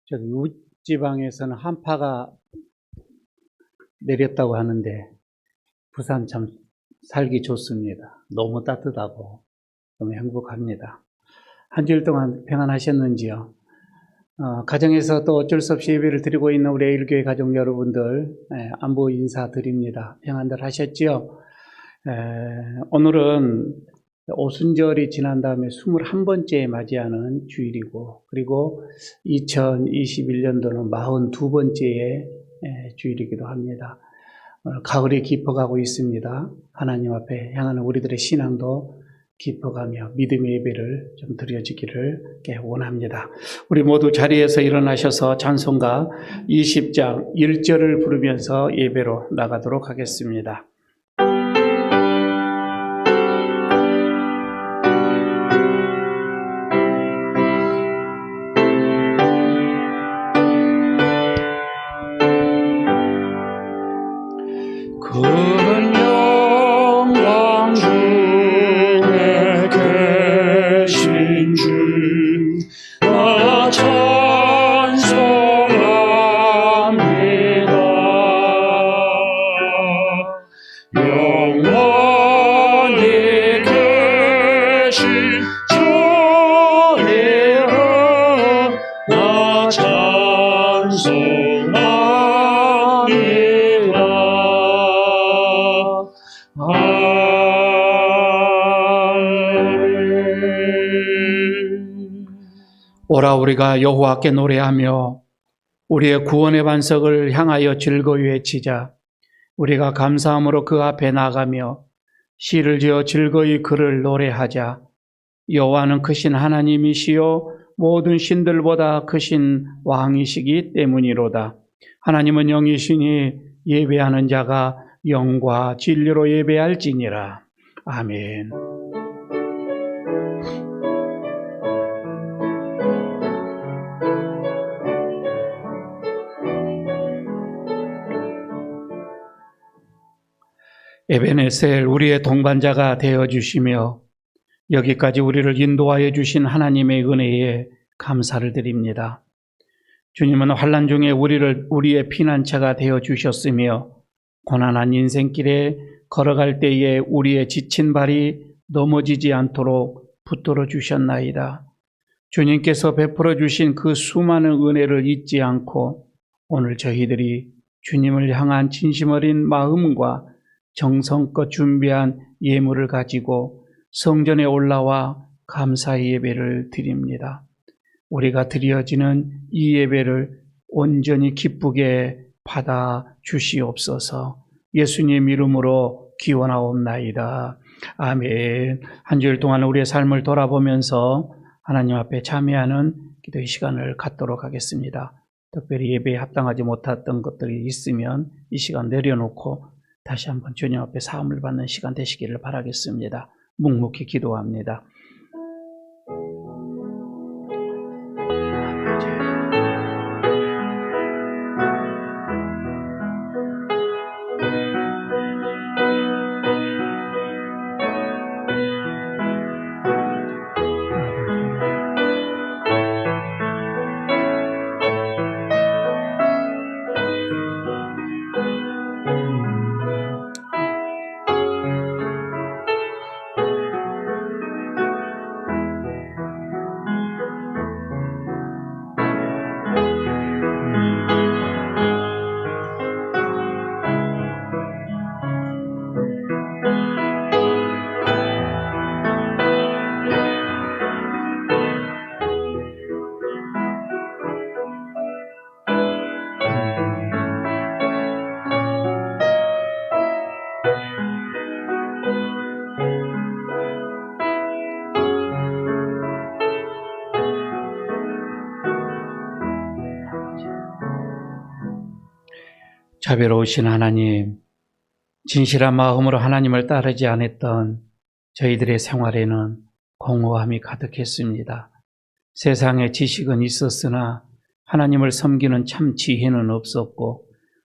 저기 우지방에서는 한파가 내렸다고 하는데 부산 참 살기 좋습니다. 너무 따뜻하고 너무 행복합니다. 한 주일 동안 평안하셨는지요? 가정에서 또 어쩔 수 없이 예배를 드리고 있는 우리 에일교회 가족 여러분들 안부 인사드립니다. 평안들 하셨지요? 오늘은 오순절이 지난 다음에 21번째 맞이하는 주일이고, 그리고 2021년도는 42번째의 주일이기도 합니다. 오늘 가을이 깊어가고 있습니다. 하나님 앞에 향하는 우리들의 신앙도 깊어가며 믿음의 예배를 좀 드려지기를 원합니다. 우리 모두 자리에서 일어나셔서 찬송가 20장 1절을 부르면서 예배로 나가도록 하겠습니다. 오라 우리가 여호와께 노래하며 우리의 구원의 반석을 향하여 즐거이 외치자. 우리가 감사함으로 그 앞에 나가며 시를 지어 즐거이 그를 노래하자. 여호와는 크신 하나님이시요 모든 신들보다 크신 왕이시기 때문이로다. 하나님은 영이시니 예배하는 자가 영과 진리로 예배할지니라. 아멘. 에베네셀 우리의 동반자가 되어주시며 여기까지 우리를 인도하여 주신 하나님의 은혜에 감사를 드립니다. 주님은 환난 중에 우리의 피난처가 되어주셨으며 고난한 인생길에 걸어갈 때에 우리의 지친 발이 넘어지지 않도록 붙들어 주셨나이다. 주님께서 베풀어 주신 그 수많은 은혜를 잊지 않고 오늘 저희들이 주님을 향한 진심 어린 마음과 정성껏 준비한 예물을 가지고 성전에 올라와 감사의 예배를 드립니다. 우리가 드려지는 이 예배를 온전히 기쁘게 받아 주시옵소서. 예수님 이름으로 기원하옵나이다. 아멘. 한 주일 동안 우리의 삶을 돌아보면서 하나님 앞에 참여하는 기도의 시간을 갖도록 하겠습니다. 특별히 예배에 합당하지 못했던 것들이 있으면 이 시간 내려놓고 다시 한번 주님 앞에 사함을 받는 시간 되시기를 바라겠습니다. 묵묵히 기도합니다. 자비로우신 하나님, 진실한 마음으로 하나님을 따르지 않았던 저희들의 생활에는 공허함이 가득했습니다. 세상에 지식은 있었으나 하나님을 섬기는 참 지혜는 없었고,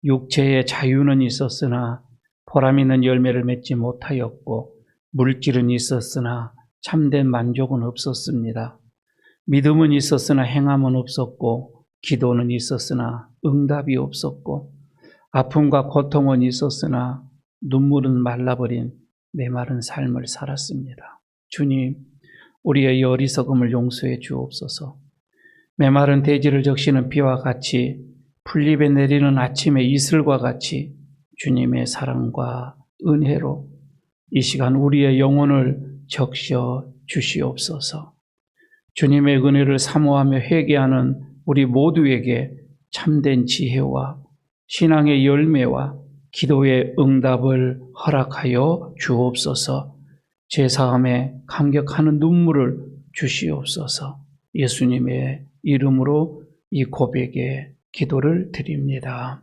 육체의 자유는 있었으나 보람 있는 열매를 맺지 못하였고, 물질은 있었으나 참된 만족은 없었습니다. 믿음은 있었으나 행함은 없었고 기도는 있었으나 응답이 없었고 아픔과 고통은 있었으나 눈물은 말라버린 메마른 삶을 살았습니다. 주님, 우리의 어리석음을 용서해 주옵소서. 메마른 대지를 적시는 비와 같이 풀잎에 내리는 아침의 이슬과 같이 주님의 사랑과 은혜로 이 시간 우리의 영혼을 적셔 주시옵소서. 주님의 은혜를 사모하며 회개하는 우리 모두에게 참된 지혜와 신앙의 열매와 기도의 응답을 허락하여 주옵소서. 제사함에 감격하는 눈물을 주시옵소서. 예수님의 이름으로 이 고백에 기도를 드립니다.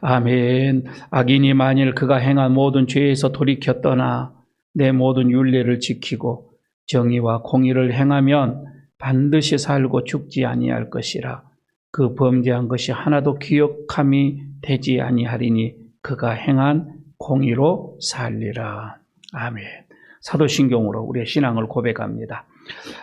아멘. 악인이 만일 그가 행한 모든 죄에서 돌이켜 떠나 내 모든 율례를 지키고 정의와 공의를 행하면 반드시 살고 죽지 아니할 것이라. 그 범죄한 것이 하나도 기억함이 되지 아니하리니 그가 행한 공의로 살리라. 아멘. 사도신경으로 우리의 신앙을 고백합니다.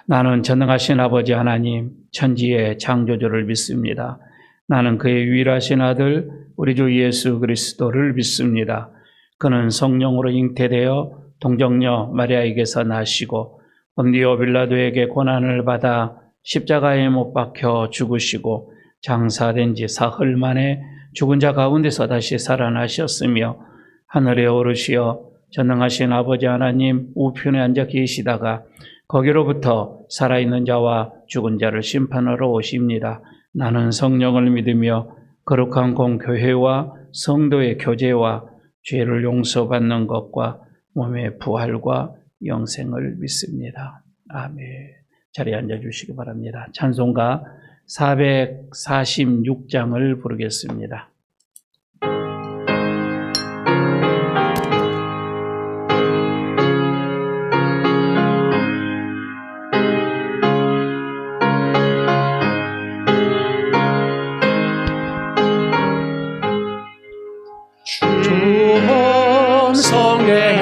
나는 전능하신 아버지 하나님, 천지의 창조주를 믿습니다. 나는 그의 유일하신 아들 우리 주 예수 그리스도를 믿습니다. 그는 성령으로 잉태되어 동정녀 마리아에게서 나시고 본디오 빌라도에게 고난을 받아 십자가에 못 박혀 죽으시고 장사된 지 사흘 만에 죽은 자 가운데서 다시 살아나셨으며 하늘에 오르시어 전능하신 아버지 하나님 우편에 앉아 계시다가 거기로부터 살아있는 자와 죽은 자를 심판하러 오십니다. 나는 성령을 믿으며 거룩한 공교회와 성도의 교제와 죄를 용서받는 것과 몸의 부활과 영생을 믿습니다. 아멘. 자리에 앉아주시기 바랍니다. 찬송가 446장을 부르겠습니다.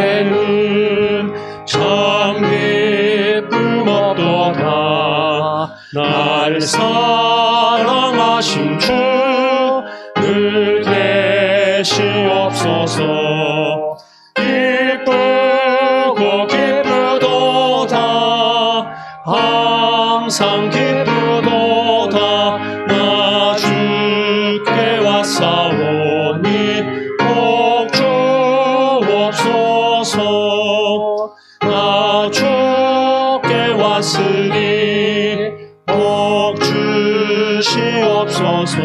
주헌성에는 참 기쁨 없도다. 날 사랑하신 주 늘 계시옵소서. 기쁘고 기쁘도다. 항상 기쁘도다. 나 주께 왔사오니 복 주옵소서. 나 주께 왔으니 복 주시옵소서.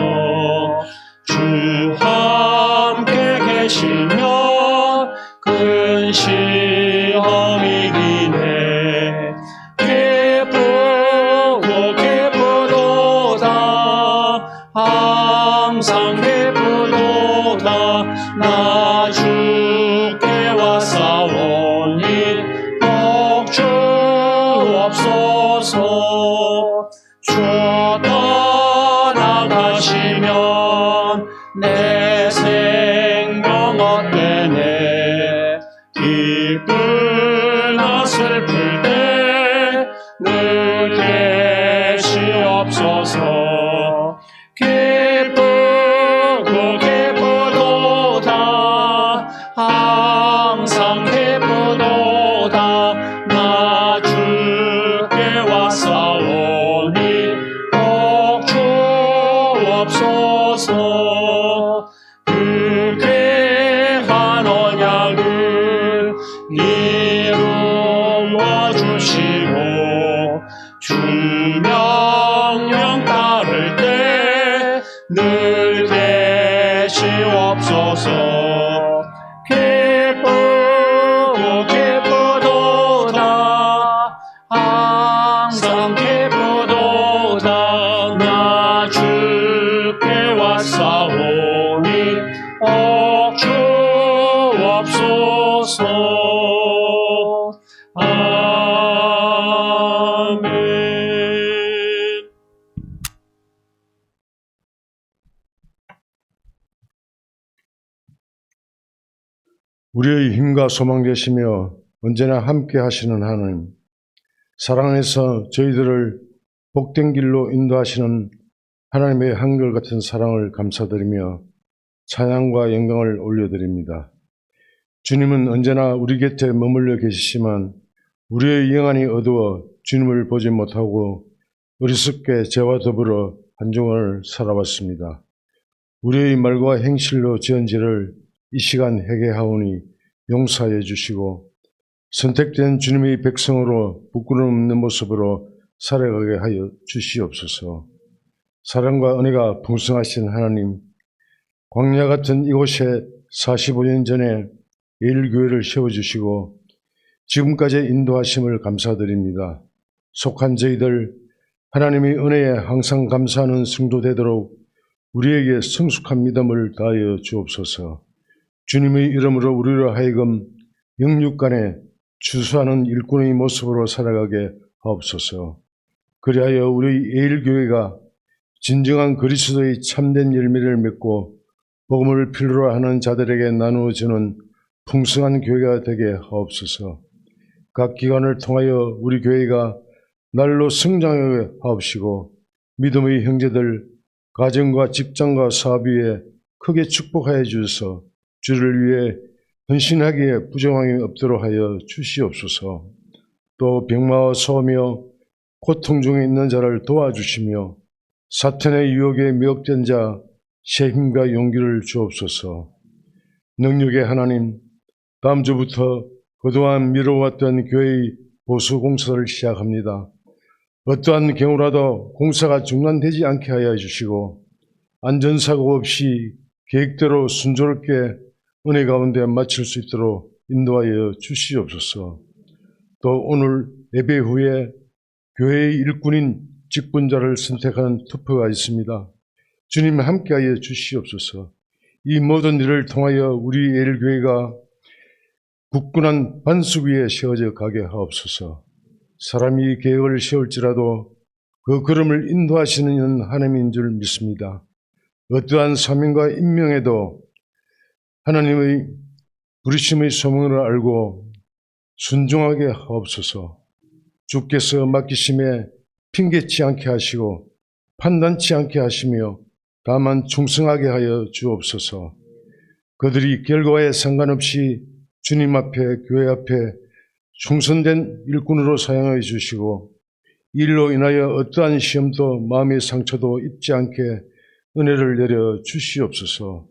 주 함께 계시면 큰 시험이 기네. 기쁘고 기쁘도다. 항상 기쁘도다. 나 주께 왔사오니 복 주옵소서. 주 떠나가시면 내 생명 헛되네. 기쁘나 슬플 때 늘 계시옵소서. 기쁘고 기쁘도다. 항상 기쁘도다. 나 주께 왔사오니 복 주옵소서. 그 귀한 언약을 이루어 주시고 주 명령 따를 때 늘 계시옵소서. 기쁘고 기쁘도다. 항상 기쁘도다. 나 주께 왔사오니 복 주옵소서. 아멘. 우리의 힘과 소망 되시며 언제나 함께 하시는 하나님, 사랑 안에서 저희들을 복된 길로 인도하시는 하나님의 한결같은 사랑을 감사드리며 찬양과 영광을 올려드립니다. 주님은 언제나 우리 곁에 머물러 계시지만 우리의 영안이 어두워 주님을 보지 못하고 어리석게 죄와 더불어 한 주간을 살아왔습니다. 우리의 말과 행실로 지은 죄를 이 시간 회개하오니 용서하여 주시고 선택된 주님의 백성으로 부끄러움 없는 모습으로 살아가게 하여 주시옵소서. 사랑과 은혜가 풍성하신 하나님, 광야 같은 이곳에 45년 전에 예일교회를 세워주시고 지금까지 인도하심을 감사드립니다. 속한 저희들 하나님의 은혜에 항상 감사하는 성도 되도록 우리에게 성숙한 믿음을 다하여 주옵소서. 주님의 이름으로 우리로 하여금 영육간에 추수하는 일꾼의 모습으로 살아가게 하옵소서. 그리하여 우리 예일교회가 진정한 그리스도의 참된 열매를 맺고 복음을 필요로 하는 자들에게 나누어주는 풍성한 교회가 되게 하옵소서. 각 기관을 통하여 우리 교회가 날로 성장하게 하옵시고 믿음의 형제들 가정과 직장과 사업 위에 크게 축복하여 주셔서 주를 위해 헌신하기에 부정함이 없도록 하여 주시옵소서. 또 병마와 소며 고통 중에 있는 자를 도와주시며 사탄의 유혹에 미혹된 자 새 힘과 용기를 주옵소서. 능력의 하나님, 다음 주부터 그동안 미뤄왔던 교회의 보수 공사를 시작합니다. 어떠한 경우라도 공사가 중단되지 않게 하여 주시고 안전사고 없이 계획대로 순조롭게 은혜 가운데 마칠 수 있도록 인도하여 주시옵소서. 또 오늘 예배 후에 교회의 일꾼인 직분자를 선택하는 투표가 있습니다. 주님 함께하여 주시옵소서. 이 모든 일을 통하여 우리 예일교회가 굳건한 반석 위에 세워져 가게 하옵소서. 사람이 계획을 세울지라도 그 걸음을 인도하시는 하나님인 줄 믿습니다. 어떠한 사명과 임명에도 하나님의 부르심의 소명을 알고 순종하게 하옵소서. 주께서 맡기심에 핑계치 않게 하시고 판단치 않게 하시며 다만 충성하게 하여 주옵소서. 그들이 결과에 상관없이 주님 앞에 교회 앞에 충성된 일꾼으로 사용하여 주시고 일로 인하여 어떠한 시험도 마음의 상처도 입지 않게 은혜를 내려 주시옵소서.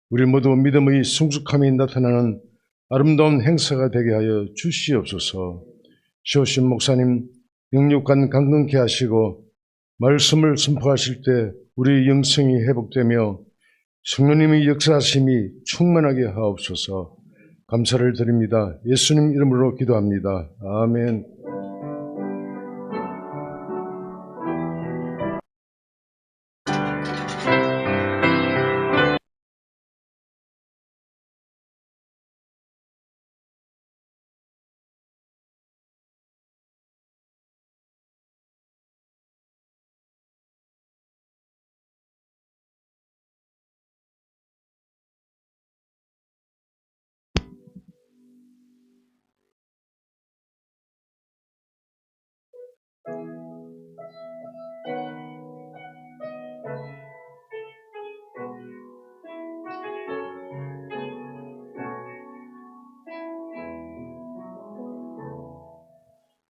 우리 모두 믿음의 성숙함이 나타나는 아름다운 행사가 되게 하여 주시옵소서. 시오신 목사님 영육간 강건케 하시고 말씀을 선포하실 때 우리 영성이 회복되며 성령님의 역사하심이 충만하게 하옵소서. 감사를 드립니다. 예수님 이름으로 기도합니다. 아멘.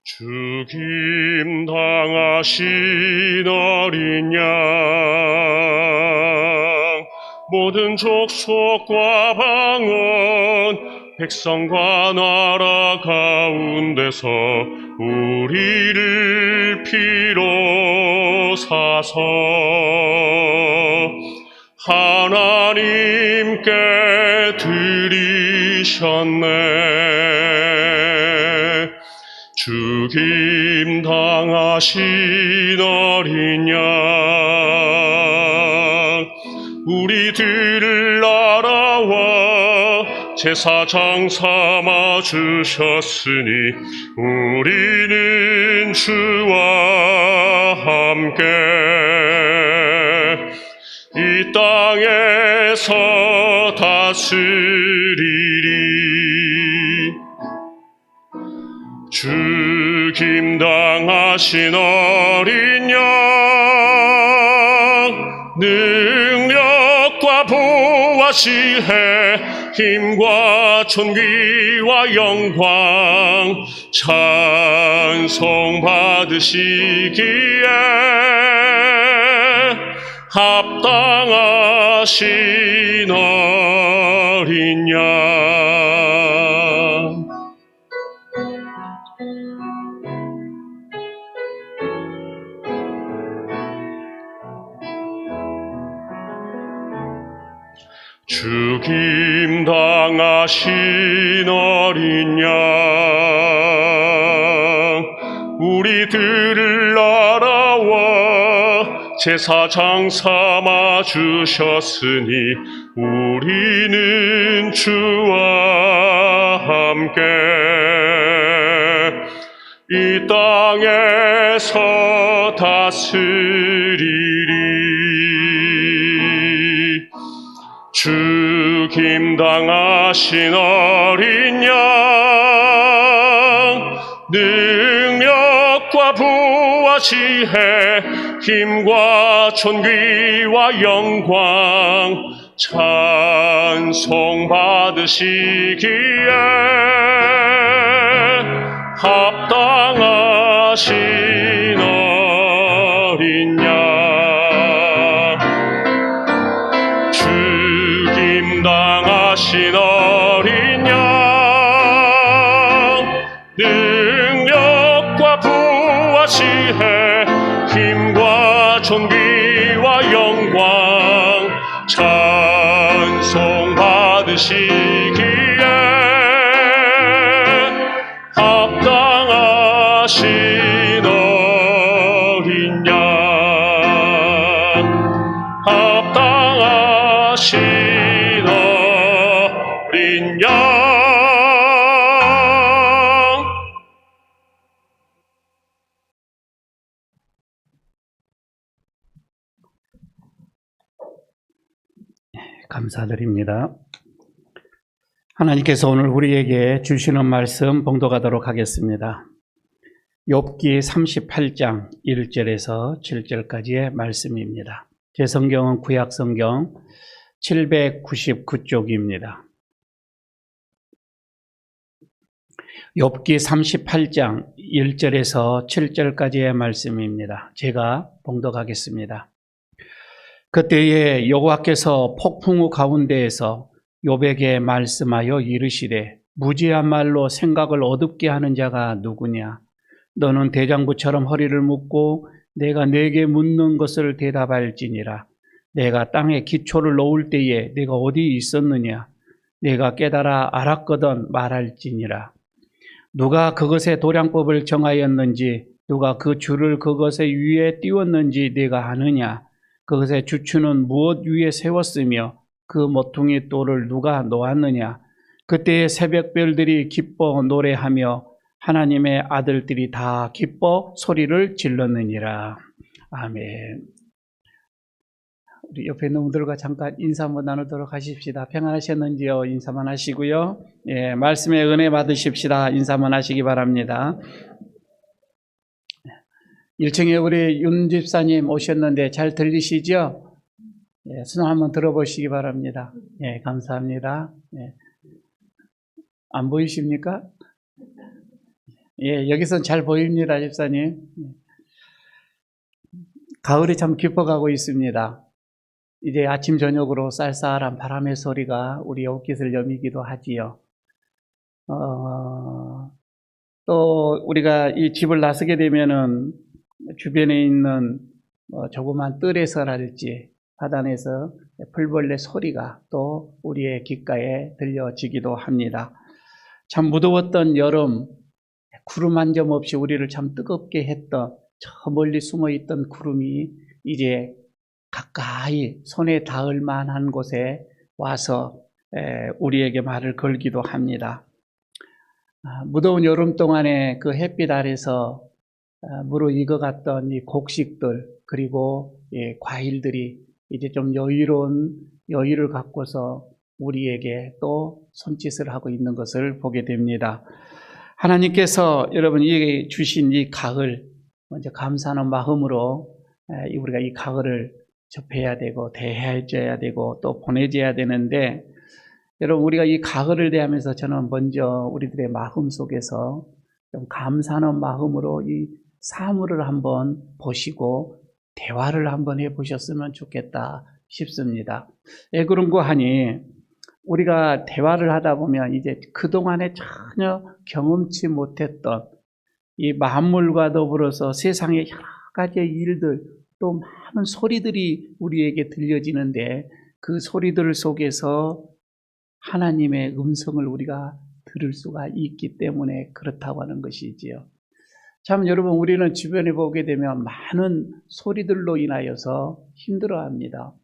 죽임 당하신 어린 양 모든 족속과 방언 백성과 나라 가운데서 우리를 피로 사서 하나님께 드리셨네. 죽임 당하신 어린 양 우리들을 알아와 제사장 삼아 주셨으니 우리는 주와 함께 이 땅에서 다스리리. 죽임 당하신 어린 양 능력과 부와 시해 힘과 존귀와 영광 찬송 받으시기에 합당하신 어린 양. 죽임 당하신 어린 양, 우리들을 알아와 제사장 삼아 주셨으니 우리는 주와 함께 이 땅에서 다스리리. 죽임 당하신 어린 양, 능력과 부와 지혜 힘과 존귀와 영광 찬송 받으시기에 합당하신 어린 양. 당하신 어린 양, 능력과 부와 지혜 힘과 존귀와 영광 찬송 받으시기에 합당하신 어린 양, 합당하신 감사드립니다. 하나님께서 오늘 우리에게 주시는 말씀 봉독하도록 하겠습니다. 욥기 38장 1절에서 7절까지의 말씀입니다. 제 성경은 구약성경 799쪽입니다. 욥기 38장 1절에서 7절까지의 말씀입니다. 제가 봉독하겠습니다. 그때에 여호와께서 폭풍우 가운데에서 욥에게 말씀하여 이르시되 무지한 말로 생각을 어둡게 하는 자가 누구냐? 너는 대장부처럼 허리를 묶고 내가 네게 묻는 것을 대답할지니라. 내가 땅에 기초를 놓을 때에 내가 어디 있었느냐? 내가 깨달아 알았거든 말할지니라. 누가 그것의 도량법을 정하였는지 누가 그 줄을 그것의 위에 띄웠는지 내가 아느냐? 그것의 주추는 무엇 위에 세웠으며 그 모퉁이 돌을 누가 놓았느냐? 그때의 새벽별들이 기뻐 노래하며 하나님의 아들들이 다 기뻐 소리를 질렀느니라. 아멘. 우리 옆에 있는 분들과 잠깐 인사 한번 나누도록 하십시다. 평안하셨는지요? 인사만 하시고요. 예, 말씀의 은혜 받으십시다. 인사만 하시기 바랍니다. 1층에 우리 윤 집사님 오셨는데 잘 들리시죠? 예, 손 한번 들어보시기 바랍니다. 예, 감사합니다. 예. 안 보이십니까? 예, 여기선 잘 보입니다, 집사님. 가을이 참 깊어가고 있습니다. 이제 아침 저녁으로 쌀쌀한 바람의 소리가 우리 옷깃을 여미기도 하지요. 또 우리가 이 집을 나서게 되면은 주변에 있는 조그만 뜰에서랄지 바단에서 풀벌레 소리가 또 우리의 귓가에 들려지기도 합니다. 참 무더웠던 여름, 구름 한 점 없이 우리를 참 뜨겁게 했던 저 멀리 숨어있던 구름이 이제 가까이 손에 닿을 만한 곳에 와서 우리에게 말을 걸기도 합니다. 무더운 여름 동안에 그 햇빛 아래서 무르익어갔던 이 곡식들 그리고 과일들이 이제 좀 여유로운 여유를 갖고서 우리에게 또 손짓을 하고 있는 것을 보게 됩니다. 하나님께서 여러분 이 주신 이 가을 먼저 감사하는 마음으로 우리가 이 가을을 접해야 되고 대해줘야 되고 또 보내줘야 되는데 여러분 우리가 이 가을을 대하면서 저는 먼저 우리들의 마음 속에서 좀 감사하는 마음으로 이 사물을 한번 보시고 대화를 한번 해보셨으면 좋겠다 싶습니다. 왜 그런고 하니 우리가 대화를 하다 보면 이제 그동안에 전혀 경험치 못했던 이 만물과 더불어서 세상의 여러 가지의 일들 또 많은 소리들이 우리에게 들려지는데 그 소리들 속에서 하나님의 음성을 우리가 들을 수가 있기 때문에 그렇다고 하는 것이지요. 참 여러분 우리는 주변에 보게 되면 많은 소리들로 인하여서 힘들어합니다.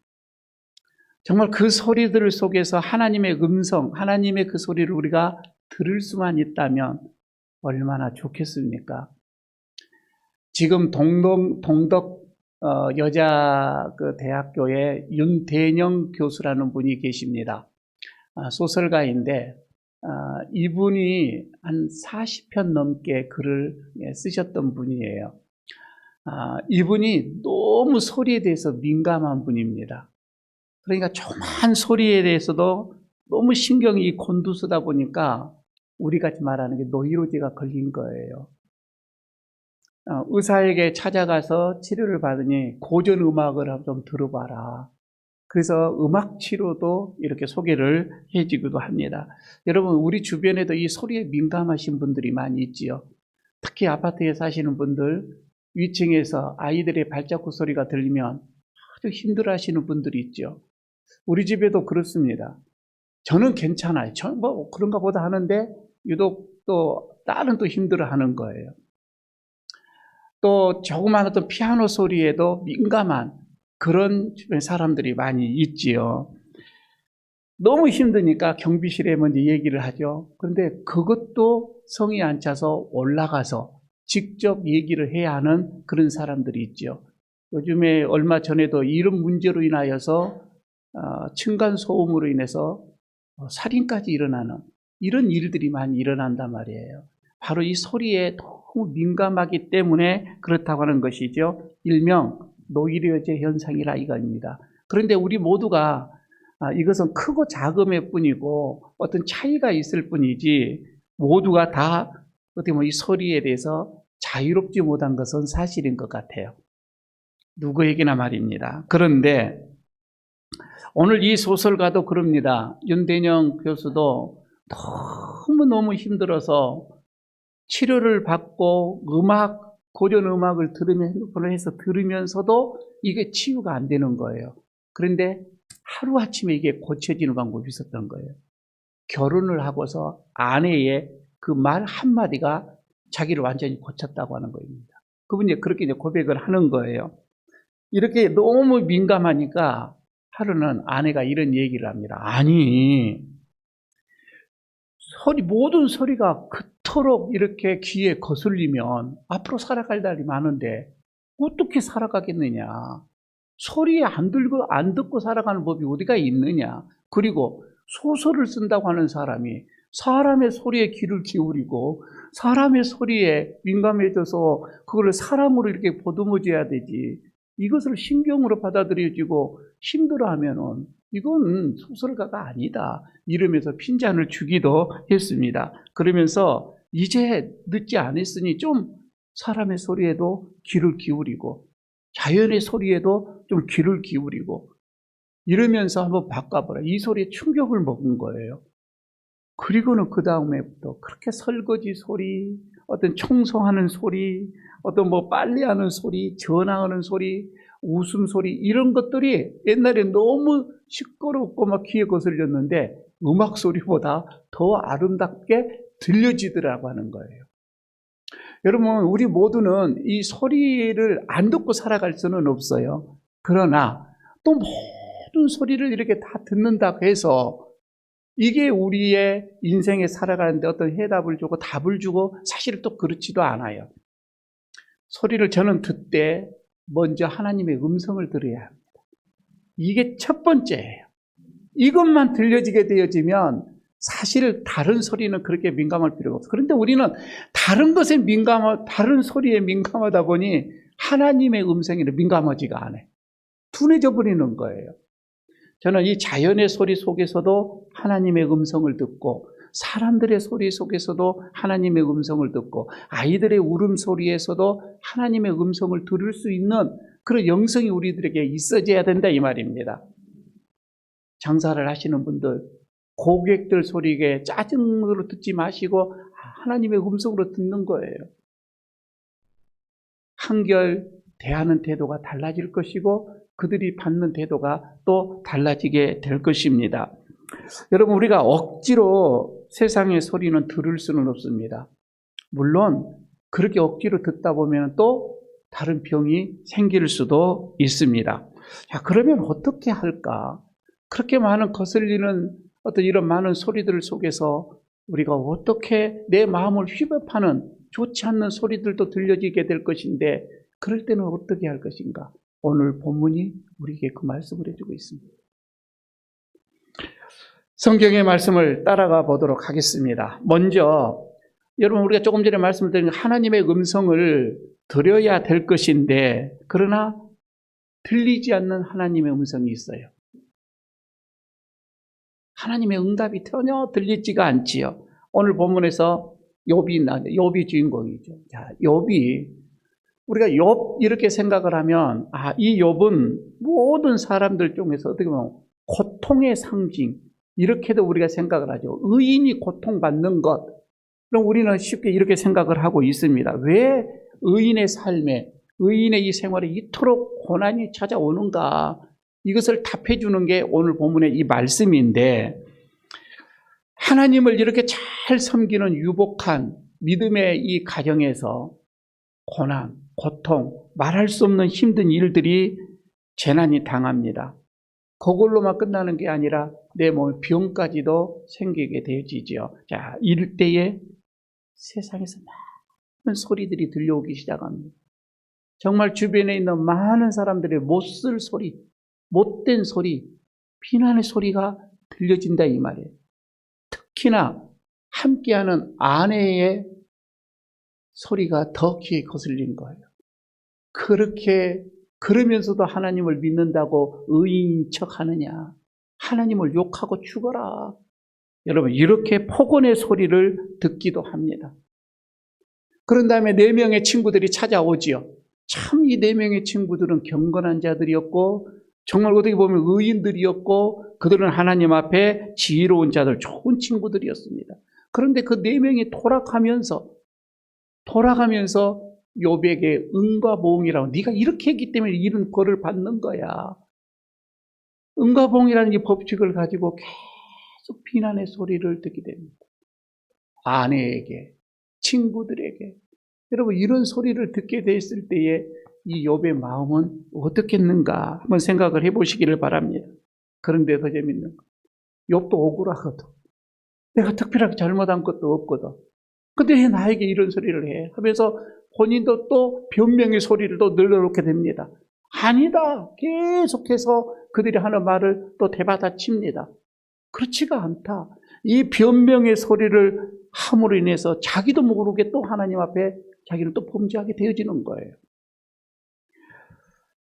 정말 그 소리들 속에서 하나님의 음성, 하나님의 그 소리를 우리가 들을 수만 있다면 얼마나 좋겠습니까? 지금 동덕 여자 그 대학교에 윤대영 교수라는 분이 계십니다. 소설가인데 이분이 한 40편 넘게 글을 쓰셨던 분이에요. 이분이 너무 소리에 대해서 민감한 분입니다. 그러니까 조그만 소리에 대해서도 너무 신경이 곤두서다 보니까 우리가 말하는 게 노이로제가 걸린 거예요. 의사에게 찾아가서 치료를 받으니 고전 음악을 좀 들어봐라. 그래서 음악 치료도 이렇게 소개를 해주기도 합니다. 여러분 우리 주변에도 이 소리에 민감하신 분들이 많이 있지요. 특히 아파트에 사시는 분들 위층에서 아이들의 발자국 소리가 들리면 아주 힘들어하시는 분들이 있죠. 우리 집에도 그렇습니다. 저는 괜찮아요. 저는 뭐 그런가 보다 하는데 유독 또 딸은 또 힘들어하는 거예요. 또 조그만 어떤 피아노 소리에도 민감한 그런 사람들이 많이 있지요. 너무 힘드니까 경비실에 먼저 얘기를 하죠. 그런데 그것도 성이 안 차서 올라가서 직접 얘기를 해야 하는 그런 사람들이 있죠. 요즘에 얼마 전에도 이런 문제로 인하여서 층간소음으로 인해서 살인까지 일어나는 이런 일들이 많이 일어난단 말이에요. 바로 이 소리에 너무 민감하기 때문에 그렇다고 하는 것이죠. 일명 노이로제 현상이라 이겁니다. 그런데 우리 모두가 이것은 크고 작음의 뿐이고 어떤 차이가 있을 뿐이지 모두가 다 어떻게 보면 이 소리에 대해서 자유롭지 못한 것은 사실인 것 같아요. 누구에게나 말입니다. 그런데 오늘 이 소설가도 그럽니다. 윤대영 교수도 너무너무 힘들어서 치료를 받고 고전 음악을 핸드폰을 해서 들으면서도 이게 치유가 안 되는 거예요. 그런데 하루아침에 이게 고쳐지는 방법이 있었던 거예요. 결혼을 하고서 아내의 그 말 한마디가 자기를 완전히 고쳤다고 하는 겁니다. 그분이 그렇게 이제 고백을 하는 거예요. 이렇게 너무 민감하니까 하루는 아내가 이런 얘기를 합니다. 아니, 모든 소리가 그토록 이렇게 귀에 거슬리면 앞으로 살아갈 날이 많은데 어떻게 살아가겠느냐. 소리에 안 듣고 살아가는 법이 어디가 있느냐. 그리고 소설을 쓴다고 하는 사람이 사람의 소리에 귀를 기울이고 사람의 소리에 민감해져서 그걸 사람으로 이렇게 보듬어줘야 되지. 이것을 신경으로 받아들여지고 힘들어하면은 이건 소설가가 아니다. 이러면서 핀잔을 주기도 했습니다. 그러면서 이제 늦지 않았으니 좀 사람의 소리에도 귀를 기울이고 자연의 소리에도 좀 귀를 기울이고 이러면서 한번 바꿔보라. 이 소리에 충격을 먹은 거예요. 그리고는 그 다음에부터 그렇게 설거지 소리, 어떤 청소하는 소리, 어떤 뭐 빨래하는 소리, 전화하는 소리, 웃음소리 이런 것들이 옛날에 너무 시끄럽고 막 귀에 거슬렸는데 음악 소리보다 더 아름답게 들려지더라고 하는 거예요. 여러분 우리 모두는 이 소리를 안 듣고 살아갈 수는 없어요. 그러나 또 모든 소리를 이렇게 다 듣는다고 해서 이게 우리의 인생에 살아가는데 어떤 해답을 주고 답을 주고 사실은 또 그렇지도 않아요. 소리를 저는 듣되 먼저 하나님의 음성을 들어야 합니다. 이게 첫 번째예요. 이것만 들려지게 되어지면 사실 다른 소리는 그렇게 민감할 필요가 없어요. 그런데 우리는 다른 것에 다른 소리에 민감하다 보니 하나님의 음성에는 민감하지가 않아요. 둔해져 버리는 거예요. 저는 이 자연의 소리 속에서도 하나님의 음성을 듣고 사람들의 소리 속에서도 하나님의 음성을 듣고 아이들의 울음소리에서도 하나님의 음성을 들을 수 있는 그런 영성이 우리들에게 있어져야 된다 이 말입니다. 장사를 하시는 분들, 고객들 소리에 짜증으로 듣지 마시고 하나님의 음성으로 듣는 거예요. 한결 대하는 태도가 달라질 것이고 그들이 받는 태도가 또 달라지게 될 것입니다. 여러분, 우리가 억지로 세상의 소리는 들을 수는 없습니다. 물론 그렇게 억지로 듣다 보면 또 다른 병이 생길 수도 있습니다. 자, 그러면 어떻게 할까? 그렇게 많은 거슬리는 어떤 이런 많은 소리들 속에서 우리가 어떻게 내 마음을 휘법하는 좋지 않는 소리들도 들려지게 될 것인데 그럴 때는 어떻게 할 것인가? 오늘 본문이 우리에게 그 말씀을 해주고 있습니다. 성경의 말씀을 따라가 보도록 하겠습니다. 먼저 여러분, 우리가 조금 전에 말씀드린 하나님의 음성을 들어야 될 것인데 그러나 들리지 않는 하나님의 음성이 있어요. 하나님의 응답이 전혀 들리지가 않지요. 오늘 본문에서 욥이 주인공이죠. 자, 욥이 우리가 욥 이렇게 생각을 하면 이 욥은 모든 사람들 중에서 어떻게 보면 고통의 상징 이렇게도 우리가 생각을 하죠. 의인이 고통받는 것. 그럼 우리는 쉽게 이렇게 생각을 하고 있습니다. 왜 의인의 삶에 의인의 이 생활에 이토록 고난이 찾아오는가? 이것을 답해 주는 게 오늘 본문의 이 말씀인데 하나님을 이렇게 잘 섬기는 유복한 믿음의 이 가정에서 고난, 고통, 말할 수 없는 힘든 일들이 재난이 당합니다. 그걸로만 끝나는 게 아니라 내 몸에 병까지도 생기게 되어지죠. 자, 이럴 때에 세상에서 많은 소리들이 들려오기 시작합니다. 정말 주변에 있는 많은 사람들의 못쓸 소리, 못된 소리, 비난의 소리가 들려진다 이 말이에요. 특히나 함께하는 아내의 소리가 더 귀에 거슬린 거예요. 그러면서도 하나님을 믿는다고 의인인 척 하느냐. 하나님을 욕하고 죽어라. 여러분, 이렇게 폭언의 소리를 듣기도 합니다. 그런 다음에 4명의 친구들이 찾아오지요. 참 이 4명의 친구들은 경건한 자들이었고 정말 어떻게 보면 의인들이었고 그들은 하나님 앞에 지혜로운 자들, 좋은 친구들이었습니다. 그런데 그 4명이 돌아가면서 욥에게 은과 보응이라고 네가 이렇게 했기 때문에 이런 벌을 받는 거야. 은과 보응이라는 이 법칙을 가지고 계속 비난의 소리를 듣게 됩니다. 아내에게, 친구들에게. 여러분, 이런 소리를 듣게 됐을 때에 이 욥의 마음은 어떻겠는가 한번 생각을 해보시기를 바랍니다. 그런데 더 재밌는 거, 욥도 억울하거든. 내가 특별하게 잘못한 것도 없거든. 근데 왜 나에게 이런 소리를 해? 하면서 본인도 또 변명의 소리를 또 늘어놓게 됩니다. 아니다. 계속해서 그들이 하는 말을 또 되받아칩니다. 그렇지가 않다. 이 변명의 소리를 함으로 인해서 자기도 모르게 또 하나님 앞에 자기는 또 범죄하게 되어지는 거예요.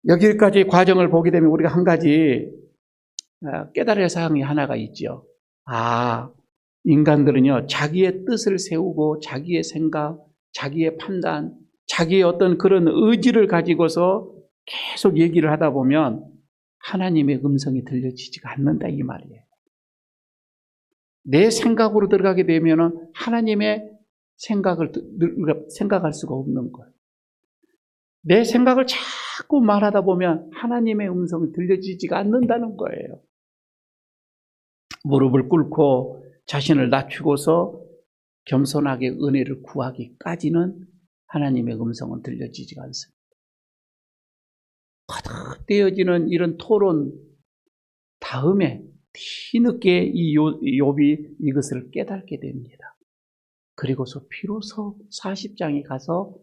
여기까지 과정을 보게 되면 우리가 한 가지 깨달을 사항이 하나가 있죠. 인간들은요, 자기의 뜻을 세우고 자기의 생각, 자기의 판단, 자기의 어떤 그런 의지를 가지고서 계속 얘기를 하다 보면 하나님의 음성이 들려지지가 않는다 이 말이에요. 내 생각으로 들어가게 되면 하나님의 생각을 생각할 수가 없는 거예요. 내 생각을 자꾸 말하다 보면 하나님의 음성이 들려지지가 않는다는 거예요. 무릎을 꿇고 자신을 낮추고서 겸손하게 은혜를 구하기까지는 하나님의 음성은 들려지지가 않습니다. 거듭되어지는 이런 토론 다음에 뒤늦게 이 욥이 이것을 깨닫게 됩니다. 그리고서 비로소 40장에 가서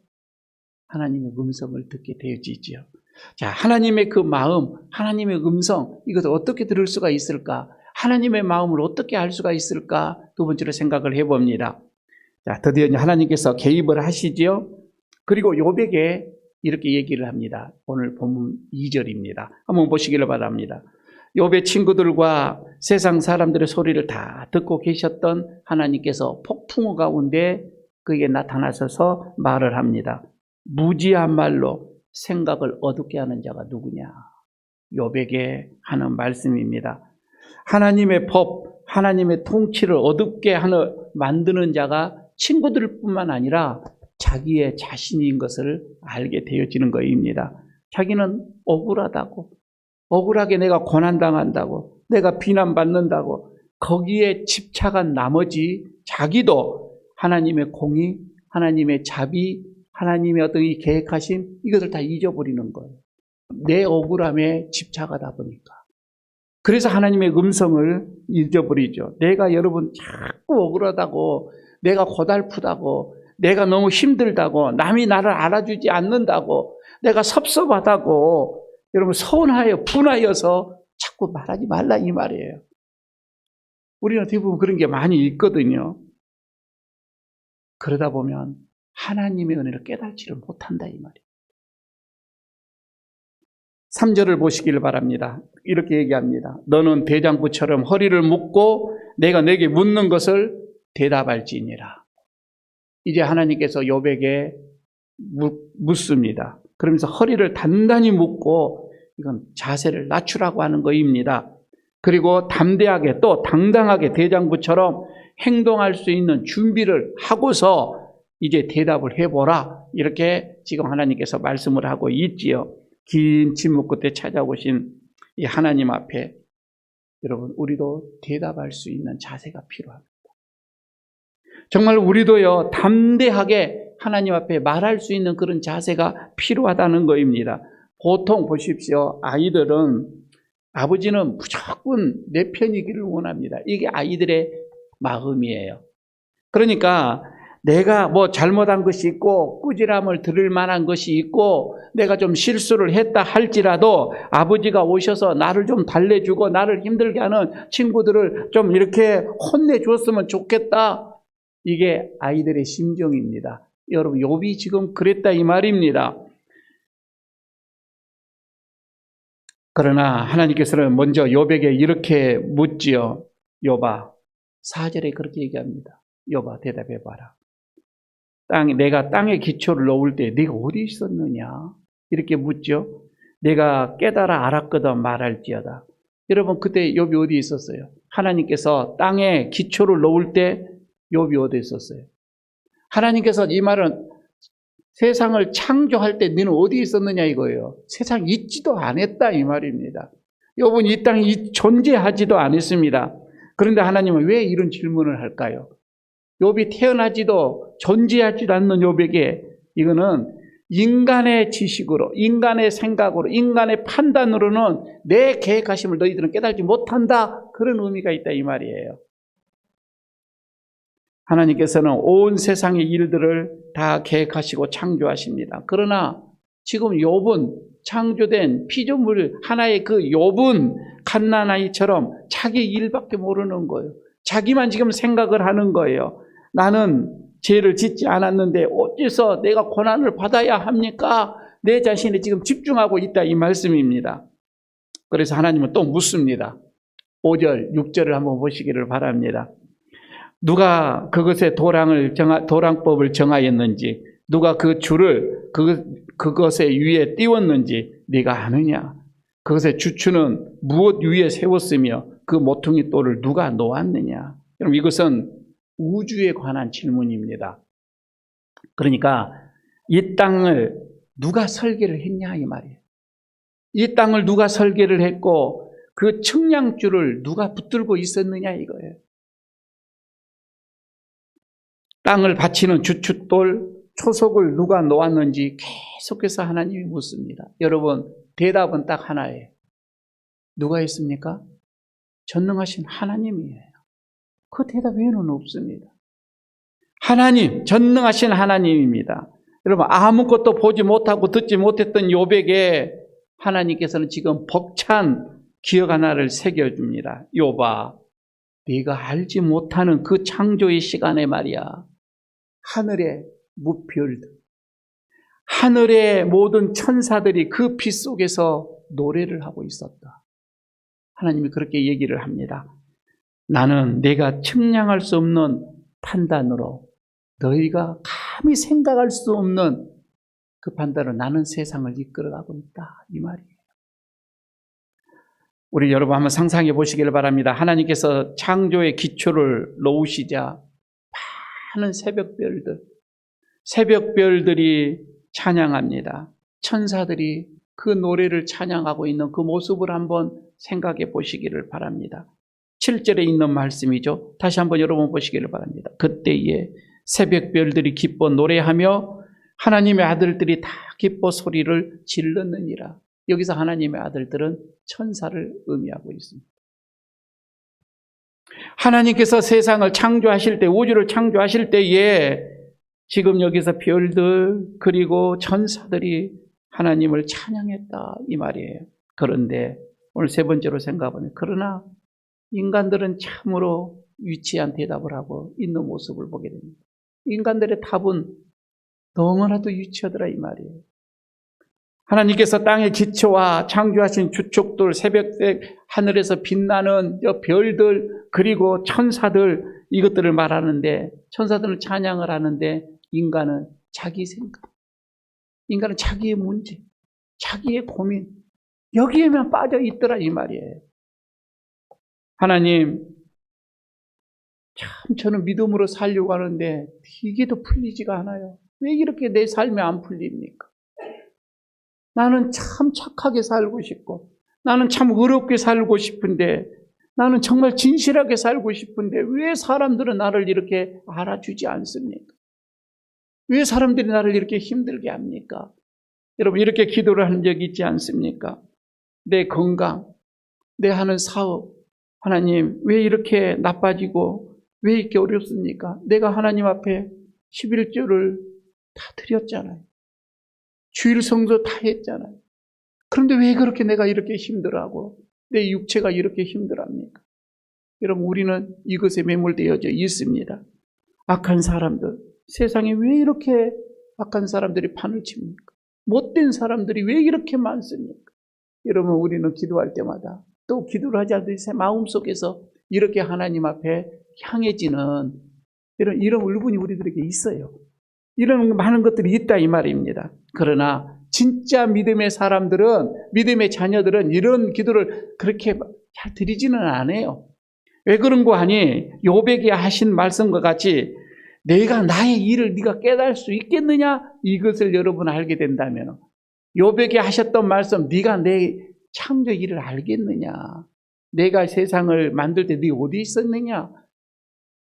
하나님의 음성을 듣게 되어지지요. 자, 하나님의 그 마음, 하나님의 음성, 이것을 어떻게 들을 수가 있을까? 하나님의 마음을 어떻게 알 수가 있을까? 두 번째로 생각을 해봅니다. 자, 드디어 하나님께서 개입을 하시지요. 그리고 욥에게 이렇게 얘기를 합니다. 오늘 본문 2절입니다. 한번 보시기를 바랍니다. 욥의 친구들과 세상 사람들의 소리를 다 듣고 계셨던 하나님께서 폭풍우 가운데 그에게 나타나셔서 말을 합니다. 무지한 말로 생각을 어둡게 하는 자가 누구냐? 욥에게 하는 말씀입니다. 하나님의 법, 하나님의 통치를 어둡게 만드는 자가 친구들뿐만 아니라 자기의 자신인 것을 알게 되어지는 것입니다. 자기는 억울하다고, 억울하게 내가 고난당한다고, 내가 비난받는다고 거기에 집착한 나머지 자기도 하나님의 공의, 하나님의 자비, 하나님의 어떤 이 계획하심 이것을 다 잊어버리는 거예요. 내 억울함에 집착하다 보니까. 그래서 하나님의 음성을 잊어버리죠. 내가 여러분 자꾸 억울하다고, 내가 고달프다고, 내가 너무 힘들다고, 남이 나를 알아주지 않는다고, 내가 섭섭하다고, 여러분 서운하여 분하여서 자꾸 말하지 말라 이 말이에요. 우리는 대부분 그런 게 많이 있거든요. 그러다 보면 하나님의 은혜를 깨닫지를 못한다 이 말이에요. 3절을 보시길 바랍니다. 이렇게 얘기합니다. 너는 대장부처럼 허리를 묶고 내가 내게 묻는 것을 대답할지니라. 이제 하나님께서 욥에게 묻습니다. 그러면서 허리를 단단히 묶고 이건 자세를 낮추라고 하는 것입니다. 그리고 담대하게 또 당당하게 대장부처럼 행동할 수 있는 준비를 하고서 이제 대답을 해보라. 이렇게 지금 하나님께서 말씀을 하고 있지요. 긴 침묵 끝에 찾아오신 이 하나님 앞에 여러분 우리도 대답할 수 있는 자세가 필요합니다. 정말 우리도요 담대하게 하나님 앞에 말할 수 있는 그런 자세가 필요하다는 것입니다. 보통 보십시오. 아이들은 아버지는 무조건 내 편이기를 원합니다. 이게 아이들의 마음이에요. 그러니까 내가 뭐 잘못한 것이 있고 꾸지람을 들을 만한 것이 있고 내가 좀 실수를 했다 할지라도 아버지가 오셔서 나를 좀 달래주고 나를 힘들게 하는 친구들을 좀 이렇게 혼내줬으면 좋겠다. 이게 아이들의 심정입니다. 여러분 욥이 지금 그랬다 이 말입니다. 그러나 하나님께서는 먼저 욥에게 이렇게 묻지요. 욥아, 4절에 그렇게 얘기합니다. 욥아 대답해봐라. 내가 땅에 기초를 놓을 때 네가 어디 있었느냐? 이렇게 묻죠. 내가 깨달아 알았거든 말할지어다. 여러분 그때 욥이 어디 있었어요? 하나님께서 땅에 기초를 놓을 때 욥이 어디 있었어요? 하나님께서 이 말은 세상을 창조할 때 너는 어디 있었느냐 이거예요. 세상 있지도 않았다 이 말입니다. 욥은 이 땅에 존재하지도 않았습니다. 그런데 하나님은 왜 이런 질문을 할까요? 욥이 태어나지도 존재하지도 않는 욥에게 이거는 인간의 지식으로, 인간의 생각으로, 인간의 판단으로는 내 계획하심을 너희들은 깨달지 못한다. 그런 의미가 있다 이 말이에요. 하나님께서는 온 세상의 일들을 다 계획하시고 창조하십니다. 그러나 지금 욥은 창조된 피조물 하나의 그 욥은 갓난아이처럼 자기 일밖에 모르는 거예요. 자기만 지금 생각을 하는 거예요. 나는 죄를 짓지 않았는데 어째서 내가 고난을 받아야 합니까? 내 자신에 지금 집중하고 있다 이 말씀입니다. 그래서 하나님은 또 묻습니다. 5절, 6절을 한번 보시기를 바랍니다. 누가 그것의 도랑법을 정하였는지, 누가 그 줄을 그것의 위에 띄웠는지 네가 아느냐? 그것의 주추는 무엇 위에 세웠으며 그 모퉁이 돌을 누가 놓았느냐? 여러분 이것은 우주에 관한 질문입니다. 그러니까 이 땅을 누가 설계를 했냐 이 말이에요. 이 땅을 누가 설계를 했고 그 측량줄을 누가 붙들고 있었느냐 이거예요. 땅을 받치는 주춧돌, 초석을 누가 놓았는지 계속해서 하나님이 묻습니다. 여러분 대답은 딱 하나예요. 누가 했습니까? 전능하신 하나님이에요. 그 대답 외에는 없습니다. 하나님, 전능하신 하나님입니다. 여러분 아무것도 보지 못하고 듣지 못했던 욥에게 하나님께서는 지금 벅찬 기억 하나를 새겨줍니다. 욥아, 네가 알지 못하는 그 창조의 시간에 말이야. 하늘의 무별들, 하늘의 모든 천사들이 그 빛 속에서 노래를 하고 있었다. 하나님이 그렇게 얘기를 합니다. 나는 내가 측량할 수 없는 판단으로, 너희가 감히 생각할 수 없는 그 판단으로 나는 세상을 이끌어가고 있다, 이 말이에요. 우리 여러분 한번 상상해 보시길 바랍니다. 하나님께서 창조의 기초를 놓으시자 많은 새벽별들이 찬양합니다. 천사들이 그 노래를 찬양하고 있는 그 모습을 한번 생각해 보시기를 바랍니다. 7절에 있는 말씀이죠. 다시 한번 여러분 보시기를 바랍니다. 그때에 새벽별들이 기뻐 노래하며 하나님의 아들들이 다 기뻐 소리를 질렀느니라. 여기서 하나님의 아들들은 천사를 의미하고 있습니다. 하나님께서 세상을 창조하실 때, 우주를 창조하실 때에 지금 여기서 별들 그리고 천사들이 하나님을 찬양했다, 이 말이에요. 그런데 오늘 세 번째로 생각해보면, 그러나 인간들은 참으로 유치한 대답을 하고 있는 모습을 보게 됩니다. 인간들의 답은 너무나도 유치하더라, 이 말이에요. 하나님께서 땅의 기초와 창조하신 주축들, 새벽색 하늘에서 빛나는 별들 그리고 천사들, 이것들을 말하는데, 천사들은 찬양을 하는데 인간은 자기 생각, 인간은 자기의 문제, 자기의 고민, 여기에만 빠져 있더라, 이 말이에요. 하나님, 참 저는 믿음으로 살려고 하는데 이게 더 풀리지가 않아요. 왜 이렇게 내 삶이 안 풀립니까? 나는 참 착하게 살고 싶고, 나는 참 의롭게 살고 싶은데, 나는 정말 진실하게 살고 싶은데 왜 사람들은 나를 이렇게 알아주지 않습니까? 왜 사람들이 나를 이렇게 힘들게 합니까? 여러분, 이렇게 기도를 한 적이 있지 않습니까? 내 건강, 내 하는 사업, 하나님 왜 이렇게 나빠지고 왜 이렇게 어렵습니까? 내가 하나님 앞에 11조를 다 드렸잖아요. 주일 성도 다 했잖아요. 그런데 왜 그렇게 내가 이렇게 힘들어하고 내 육체가 이렇게 힘들어합니까? 여러분, 우리는 이것에 매몰되어져 있습니다. 악한 사람들, 세상에 왜 이렇게 악한 사람들이 판을 칩니까? 못된 사람들이 왜 이렇게 많습니까? 여러분, 우리는 기도할 때마다 또 기도를 하지 않듯이 마음속에서 이렇게 하나님 앞에 향해지는 이런 울분이 우리들에게 있어요. 이런 많은 것들이 있다, 이 말입니다. 그러나 진짜 믿음의 사람들은, 믿음의 자녀들은 이런 기도를 그렇게 잘 드리지는 않아요. 왜 그런 거 하니? 욥에게 하신 말씀과 같이 내가 나의 일을 네가 깨달을 수 있겠느냐? 이것을 여러분 알게 된다면, 욥에게 하셨던 말씀, 네가 내 창조 일을 알겠느냐? 내가 세상을 만들 때 네 어디 있었느냐?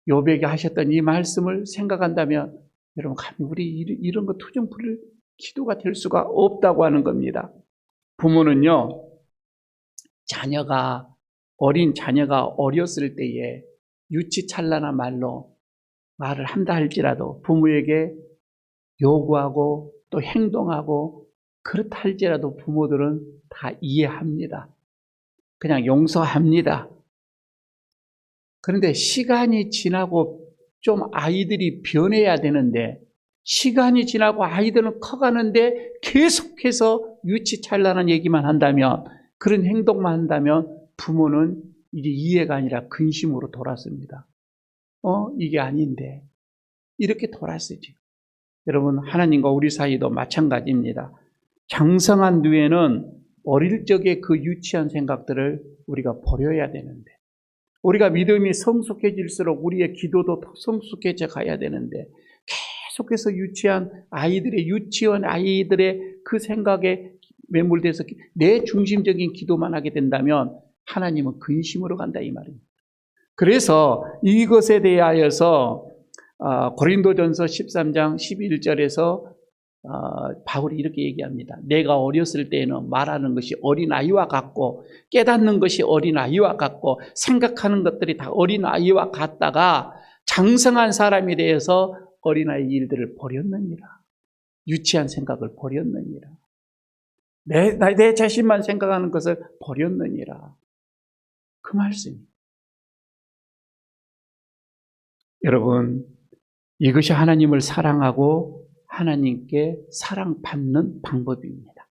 욥에게 하셨던 이 말씀을 생각한다면 여러분, 감히 우리 이런 거 투정 부릴 기도가 될 수가 없다고 하는 겁니다. 부모는요, 어린 자녀가 어렸을 때에 유치찬란한 말을 한다 할지라도 부모에게 요구하고 또 행동하고 그렇다 할지라도 부모들은 다 이해합니다. 그냥 용서합니다. 그런데 시간이 지나고 좀 아이들이 변해야 되는데, 시간이 지나고 아이들은 커가는데 계속해서 유치찬란한 얘기만 한다면, 그런 행동만 한다면 부모는 이게 이해가 아니라 근심으로 돌아섭니다. 이게 아닌데 이렇게 돌아서지. 여러분, 하나님과 우리 사이도 마찬가지입니다. 장성한 뇌는 어릴 적에 그 유치한 생각들을 우리가 버려야 되는데, 우리가 믿음이 성숙해질수록 우리의 기도도 더 성숙해져 가야 되는데, 계속해서 유치원 아이들의 그 생각에 매몰돼서 내 중심적인 기도만 하게 된다면 하나님은 근심으로 간다, 이 말입니다. 그래서 이것에 대하여서 고린도전서 13장 11절에서 바울이 이렇게 얘기합니다. 내가 어렸을 때에는 말하는 것이 어린아이와 같고, 깨닫는 것이 어린아이와 같고, 생각하는 것들이 다 어린아이와 같다가 장성한 사람이 되어서 어린아이 일들을 버렸느니라. 유치한 생각을 버렸느니라. 내 자신만 생각하는 것을 버렸느니라. 그 말씀입니다. 여러분, 이것이 하나님을 사랑하고 하나님께 사랑받는 방법입니다.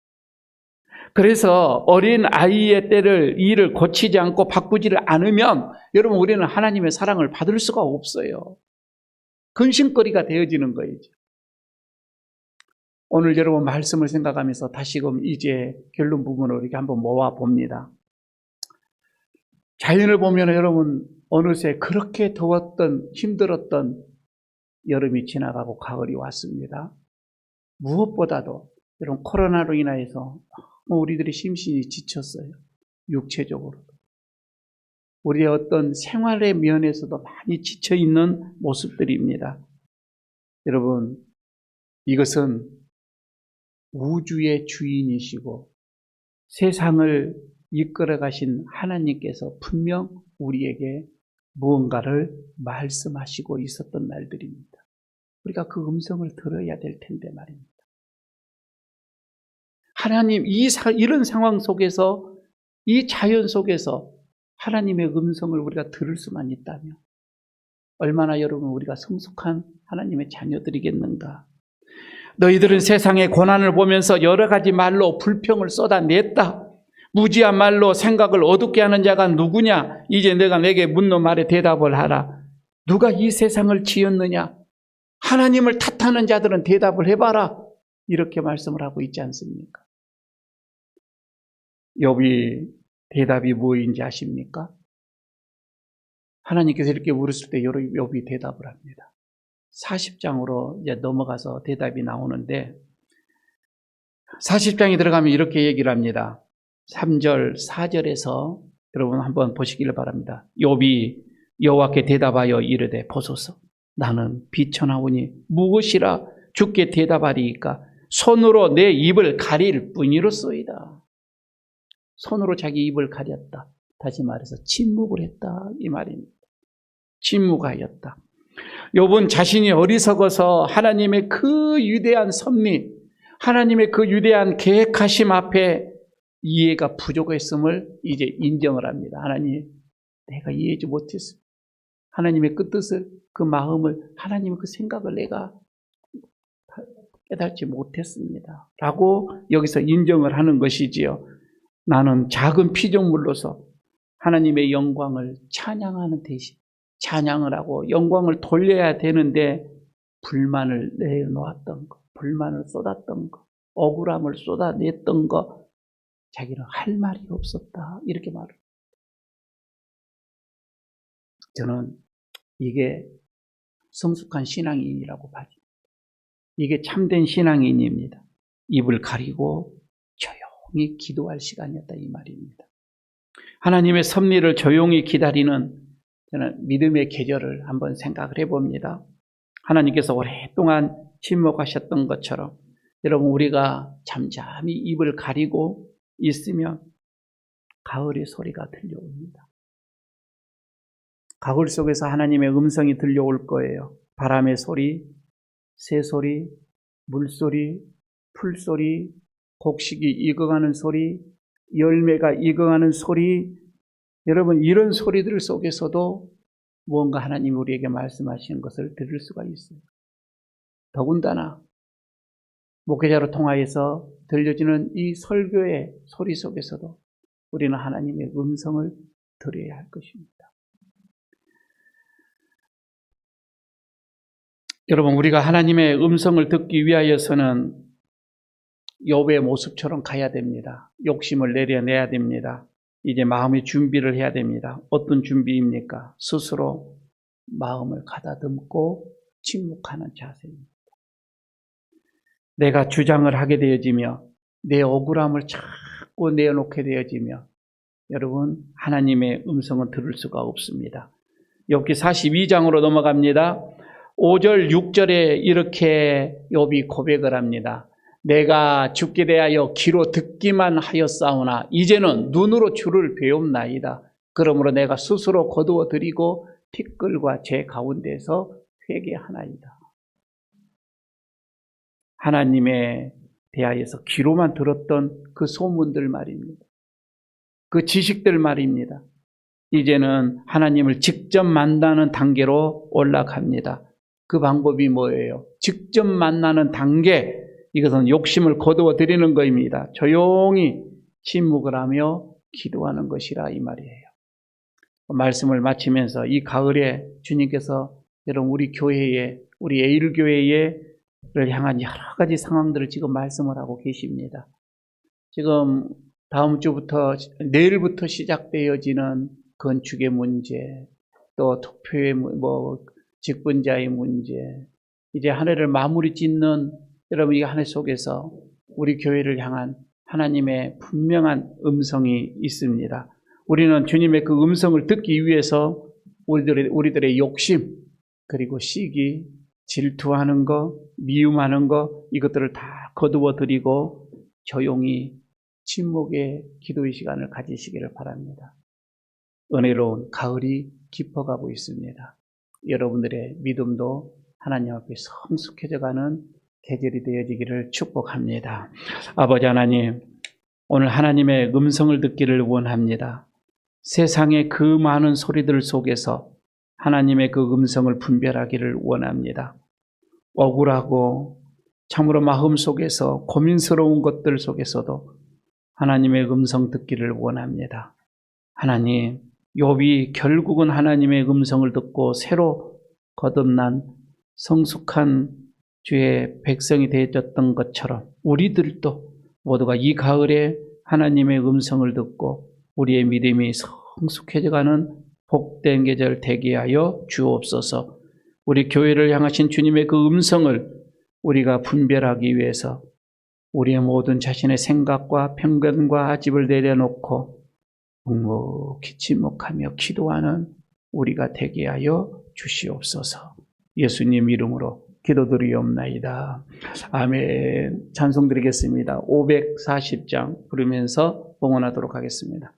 그래서 어린 아이의 때를 일을 고치지 않고 바꾸지를 않으면 여러분 우리는 하나님의 사랑을 받을 수가 없어요. 근심거리가 되어지는 거이죠. 오늘 여러분 말씀을 생각하면서 다시금 이제 결론 부분을 이렇게 한번 모아 봅니다. 자연을 보면 여러분 어느새 그렇게 더웠던 힘들었던 여름이 지나가고 가을이 왔습니다. 무엇보다도 여러분 코로나로 인하여서 우리들이 심신이 지쳤어요. 육체적으로도. 우리의 어떤 생활의 면에서도 많이 지쳐있는 모습들입니다. 여러분 이것은 우주의 주인이시고 세상을 이끌어 가신 하나님께서 분명 우리에게 무언가를 말씀하시고 있었던 날들입니다. 우리가 그 음성을 들어야 될 텐데 말입니다. 하나님 이런 상황 속에서 이 자연 속에서 하나님의 음성을 우리가 들을 수만 있다면 얼마나 여러분 우리가 성숙한 하나님의 자녀들이겠는가. 너희들은 세상의 고난을 보면서 여러 가지 말로 불평을 쏟아냈다. 무지한 말로 생각을 어둡게 하는 자가 누구냐? 이제 내가 내게 묻는 말에 대답을 하라. 누가 이 세상을 지었느냐? 하나님을 탓하는 자들은 대답을 해봐라. 이렇게 말씀을 하고 있지 않습니까? 욥이 대답이 무엇인지 아십니까? 하나님께서 이렇게 물었을 때 욥이 대답을 합니다. 40장으로 이제 넘어가서 대답이 나오는데 40장에 들어가면 이렇게 얘기를 합니다. 3절, 4절에서 여러분 한번 보시기를 바랍니다. 욥이 여호와께 대답하여 이르되 보소서 나는 비천하오니 무엇이라 주께 대답하리이까 손으로 내 입을 가릴 뿐이로소이다. 손으로 자기 입을 가렸다. 다시 말해서 침묵을 했다 이 말입니다. 침묵하였다. 욥은 자신이 어리석어서 하나님의 그 위대한 섭리, 하나님의 그 위대한 계획하심 앞에 이해가 부족했음을 이제 인정을 합니다. 하나님, 내가 이해하지 못했어. 하나님의 그 뜻을, 그 마음을, 하나님의 그 생각을 내가 깨닫지 못했습니다. 라고 여기서 인정을 하는 것이지요. 나는 작은 피조물로서 하나님의 영광을 찬양하는 대신 찬양을 하고 영광을 돌려야 되는데 불만을 내놓았던 것, 불만을 쏟았던 것, 억울함을 쏟아냈던 것, 자기는 할 말이 없었다. 이렇게 말을. 저는 이게 성숙한 신앙인이라고 봐요. 이게 참된 신앙인입니다. 입을 가리고 조용히 기도할 시간이었다 이 말입니다. 하나님의 섭리를 조용히 기다리는 저는 믿음의 계절을 한번 생각을 해봅니다. 하나님께서 오랫동안 침묵하셨던 것처럼 여러분 우리가 잠잠히 입을 가리고 있으면 가을의 소리가 들려옵니다. 가을 속에서 하나님의 음성이 들려올 거예요. 바람의 소리, 새소리, 물소리, 풀소리, 곡식이 익어가는 소리, 열매가 익어가는 소리, 여러분 이런 소리들 속에서도 무언가 하나님이 우리에게 말씀하시는 것을 들을 수가 있어요. 더군다나 목회자로 통하여서 들려지는 이 설교의 소리 속에서도 우리는 하나님의 음성을 들어야 할 것입니다. 여러분 우리가 하나님의 음성을 듣기 위하여서는 욥의 모습처럼 가야 됩니다. 욕심을 내려내야 됩니다. 이제 마음의 준비를 해야 됩니다. 어떤 준비입니까? 스스로 마음을 가다듬고 침묵하는 자세입니다. 내가 주장을 하게 되어지며 내 억울함을 자꾸 내어놓게 되어지며 여러분 하나님의 음성은 들을 수가 없습니다. 욥기 42장으로 넘어갑니다. 5절 6절에 이렇게 욥이 고백을 합니다. 내가 주께 대하여 귀로 듣기만 하였사오나 이제는 눈으로 주를 배웁나이다. 그러므로 내가 스스로 거두어 드리고 티끌과 제 가운데서 회개하나이다. 하나님에 대하여서 귀로만 들었던 그 소문들 말입니다. 그 지식들 말입니다. 이제는 하나님을 직접 만나는 단계로 올라갑니다. 그 방법이 뭐예요? 직접 만나는 단계, 이것은 욕심을 거두어 드리는 것입니다. 조용히 침묵을 하며 기도하는 것이라 이 말이에요. 말씀을 마치면서 이 가을에 주님께서 여러분 우리 교회에, 우리 에일교회를 향한 여러 가지 상황들을 지금 말씀을 하고 계십니다. 지금 다음 주부터, 내일부터 시작되어지는 건축의 문제, 또 투표의 직분자의 문제, 이제 한 해를 마무리 짓는 여러분 이 한 해 속에서 우리 교회를 향한 하나님의 분명한 음성이 있습니다. 우리는 주님의 그 음성을 듣기 위해서 우리들의 욕심, 그리고 시기, 질투하는 것, 미움하는 것, 이것들을 다 거두어 드리고 조용히 침묵의 기도의 시간을 가지시기를 바랍니다. 은혜로운 가을이 깊어가고 있습니다. 여러분들의 믿음도 하나님 앞에 성숙해져가는 계절이 되어지기를 축복합니다. 아버지 하나님, 오늘 하나님의 음성을 듣기를 원합니다. 세상의 그 많은 소리들 속에서 하나님의 그 음성을 분별하기를 원합니다. 억울하고 참으로 마음속에서 고민스러운 것들 속에서도 하나님의 음성 듣기를 원합니다. 하나님, 욥이 결국은 하나님의 음성을 듣고 새로 거듭난 성숙한 주의 백성이 되어졌던 것처럼 우리들도 모두가 이 가을에 하나님의 음성을 듣고 우리의 믿음이 성숙해져가는 복된 계절 되게 하여 주옵소서. 우리 교회를 향하신 주님의 그 음성을 우리가 분별하기 위해서 우리의 모든 자신의 생각과 편견과 아집을 내려놓고 묵묵히 침묵하며 기도하는 우리가 되게 하여 주시옵소서. 예수님 이름으로 기도드리옵나이다. 아멘. 찬송 드리겠습니다. 540장 부르면서 봉헌하도록 하겠습니다.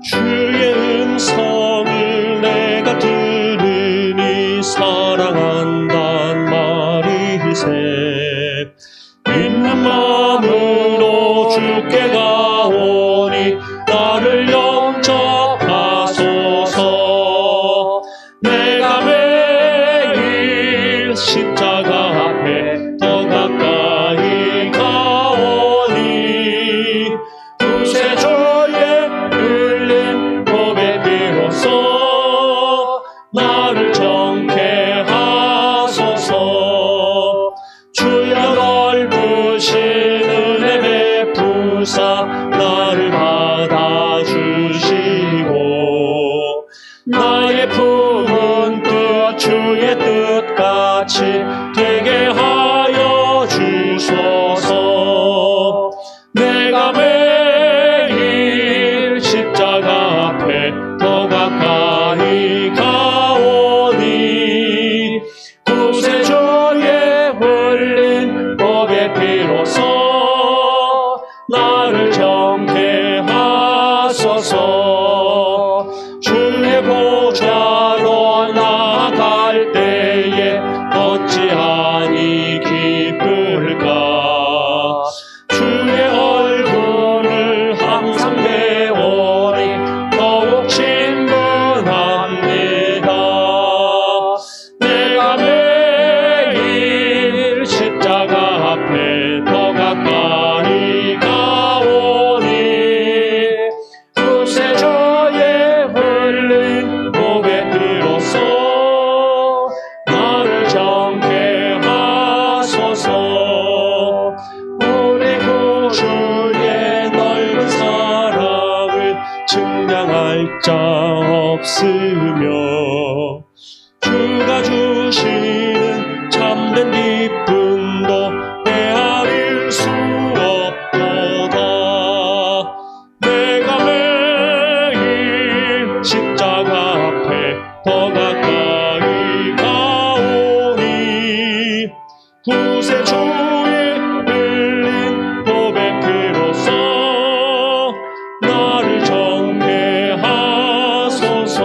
주의 음성을 내가 들으니 사랑한단 말이세. 믿는 마음으로 주께 가오니 나를 영접하소서. 내가 매일 십자가 앞에 더 가까이 가오니 구세주의 흘린 법의 피로써 나를 정케 하소서. 주여 넓으신 은혜 베푸사 나를 받아주시고 나의 품은 뜻 주의 뜻같이 되게 하여 주소서. 내가 매일 십자가 앞에 더 가까이 가오니 구세주의 흘린 법의 피로써 나를 정케 하소서. 주의 보좌로 나아갈 때에 어찌하니 기쁠까. 주의 얼굴을 항상 배우니 더욱 친근합니다. 내가 매일 십자가 앞에 더 가까이 가오니 구세주의 흘린 복의 피로써 나를 정케 하소서. 우리 구주의 넓은 사랑을 증량할 자 없으며 주가 주시는 참된 기쁨도 헤아릴 수 없도다. 내가 매일 십자가 앞에 더 가까이 가오니 구세주의 흘린 법의 피로써 나를 정케 하소서.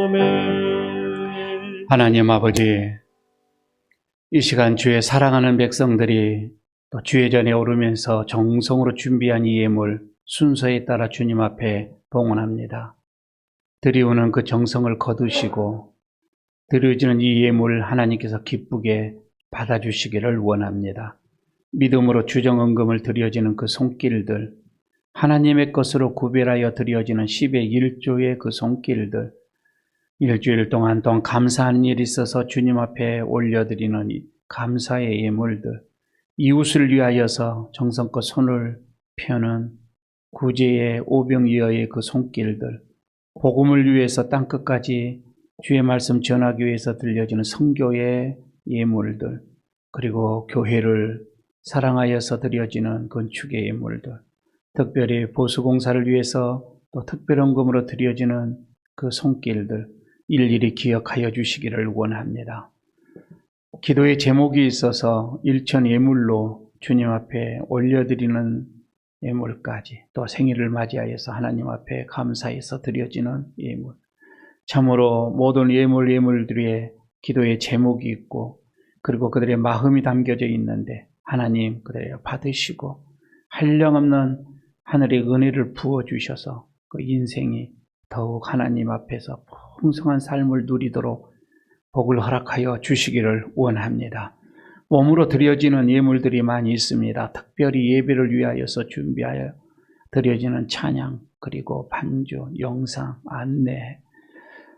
아멘. 하나님 아버지, 이 시간 주의 사랑하는 백성들이 또 주의 전에 오르면서 정성으로 준비한 이 예물 순서에 따라 주님 앞에 봉헌합니다. 드리우는 그 정성을 거두시고 드려지는 이 예물 하나님께서 기쁘게 받아주시기를 원합니다. 믿음으로 주정헌금을 드려지는 그 손길들, 하나님의 것으로 구별하여 드려지는 10의 1조의 그 손길들, 일주일 동안 감사한 일이 있어서 주님 앞에 올려드리는 이 감사의 예물들, 이웃을 위하여서 정성껏 손을 펴는 구제의 오병이어의 그 손길들, 복음을 위해서 땅끝까지 주의 말씀 전하기 위해서 들려지는 선교의 예물들, 그리고 교회를 사랑하여서 드려지는 건축의 예물들, 특별히 보수공사를 위해서 또 특별헌금으로 드려지는 그 손길들 일일이 기억하여 주시기를 원합니다. 기도의 제목이 있어서 일천 예물로 주님 앞에 올려드리는 예물까지, 또 생일을 맞이하여서 하나님 앞에 감사해서 드려지는 예물, 참으로 모든 예물들의 기도의 제목이 있고 그리고 그들의 마음이 담겨져 있는데 하나님 그들을 받으시고 한량없는 하늘의 은혜를 부어주셔서 그 인생이 더욱 하나님 앞에서 풍성한 삶을 누리도록 복을 허락하여 주시기를 원합니다. 몸으로 드려지는 예물들이 많이 있습니다. 특별히 예배를 위하여서 준비하여 드려지는 찬양, 그리고 반주, 영상, 안내,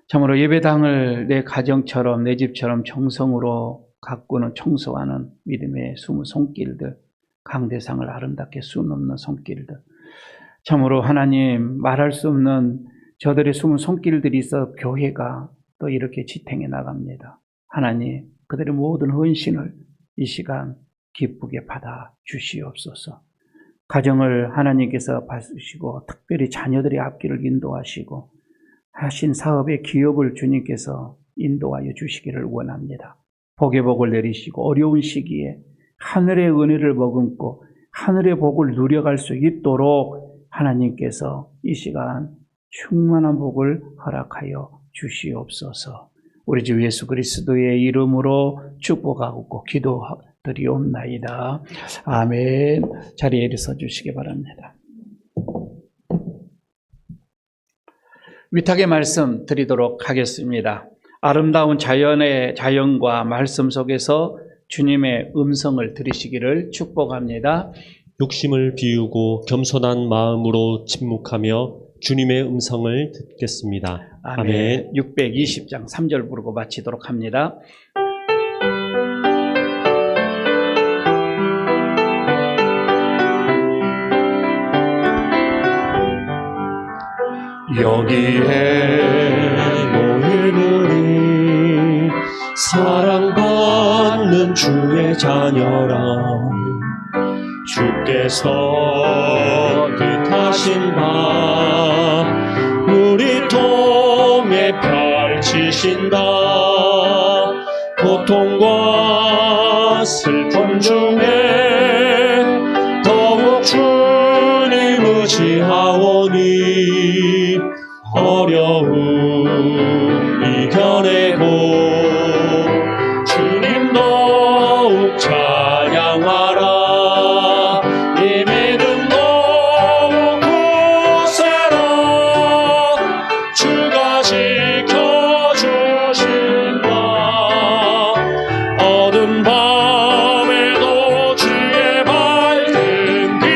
참으로 예배당을 내 가정처럼 내 집처럼 정성으로 가꾸는 청소하는 믿음의 숨은 손길들, 강대상을 아름답게 수놓는 손길들, 참으로 하나님 말할 수 없는 저들의 숨은 손길들이 있어 교회가 또 이렇게 지탱해 나갑니다. 하나님 그들의 모든 헌신을 이 시간 기쁘게 받아 주시옵소서. 가정을 하나님께서 받으시고 특별히 자녀들의 앞길을 인도하시고 하신 사업의 기업을 주님께서 인도하여 주시기를 원합니다. 복의 복을 내리시고 어려운 시기에 하늘의 은혜를 머금고 하늘의 복을 누려갈 수 있도록 하나님께서 이 시간 충만한 복을 허락하여 주시옵소서. 우리 주 예수 그리스도의 이름으로 축복하고 기도드리옵나이다. 아멘. 자리에 일어서 주시기 바랍니다. 위탁의 말씀 드리도록 하겠습니다. 아름다운 자연과 말씀 속에서 주님의 음성을 들으시기를 축복합니다. 욕심을 비우고 겸손한 마음으로 침묵하며 주님의 음성을 듣겠습니다. 아멘. 620장 3절 부르고 마치도록 합니다. 여기에 너희들이 사랑받는 주의 자녀라. 주께서 뜻하신 바 우리 통해 펼치신다. 고통과 슬픔 중에 더욱 주님 의지하오니 어려움 이겨내고 주님 더욱 찬양하라. 이 믿음 너무 굳세라. 주가 지켜주신다. 어두운 밤에도 주의 밝은 길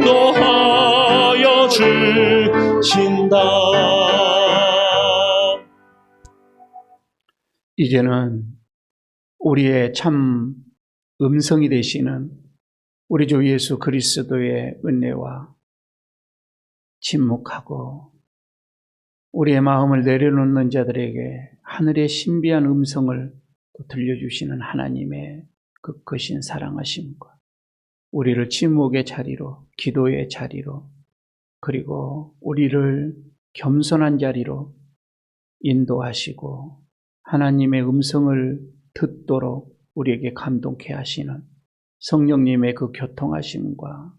인도하여 주신다. 이제는 우리의 참 음성이 되시는 우리 주 예수 그리스도의 은혜와 침묵하고 우리의 마음을 내려놓는 자들에게 하늘의 신비한 음성을 들려주시는 하나님의 그 크신 사랑하심과 우리를 침묵의 자리로, 기도의 자리로, 그리고 우리를 겸손한 자리로 인도하시고 하나님의 음성을 듣도록 우리에게 감동케 하시는 성령님의 그 교통하심과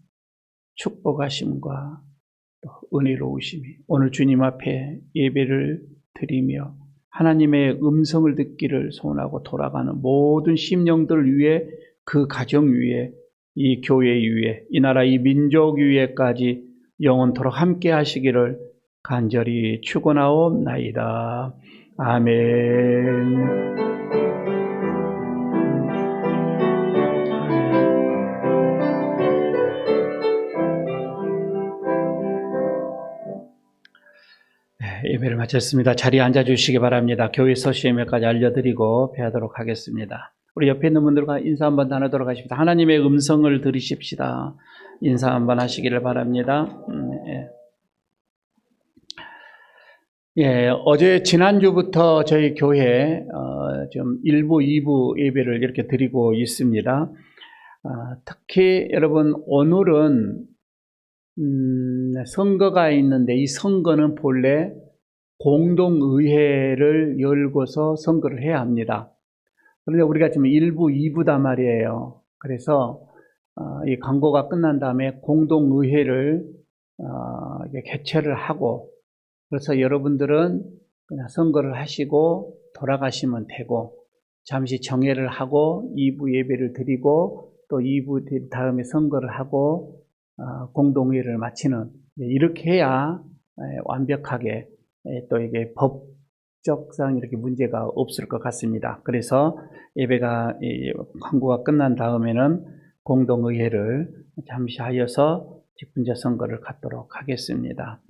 축복하심과 또 은혜로우심이 오늘 주님 앞에 예배를 드리며 하나님의 음성을 듣기를 소원하고 돌아가는 모든 심령들 위에, 그 가정 위에, 이 교회 위에, 이 나라 이 민족 위에까지 영원토록 함께 하시기를 간절히 축원하옵나이다. 아멘. 예배를 마쳤습니다. 자리에 앉아주시기 바랍니다. 교회 서시에까지 알려드리고 배하도록 하겠습니다. 우리 옆에 있는 분들과 인사 한번 나누도록 하십시다. 하나님의 음성을 들으십시다. 인사 한번 하시기를 바랍니다. 어제 지난주부터 저희 교회 좀 1부, 2부 예배를 이렇게 드리고 있습니다. 특히 여러분 오늘은 선거가 있는데, 이 선거는 본래 공동의회를 열고서 선거를 해야 합니다. 그런데 우리가 지금 1부, 2부단 말이에요. 그래서 이 광고가 끝난 다음에 공동의회를 개최를 하고, 그래서 여러분들은 그냥 선거를 하시고 돌아가시면 되고, 잠시 정회를 하고 2부 예배를 드리고 또 2부 다음에 선거를 하고 공동회의를 마치는, 이렇게 해야 완벽하게 또 이게 법적상 이렇게 문제가 없을 것 같습니다. 그래서 예배가 광고가 끝난 다음에는 공동의회를 잠시 하여서 직분제 선거를 갖도록 하겠습니다.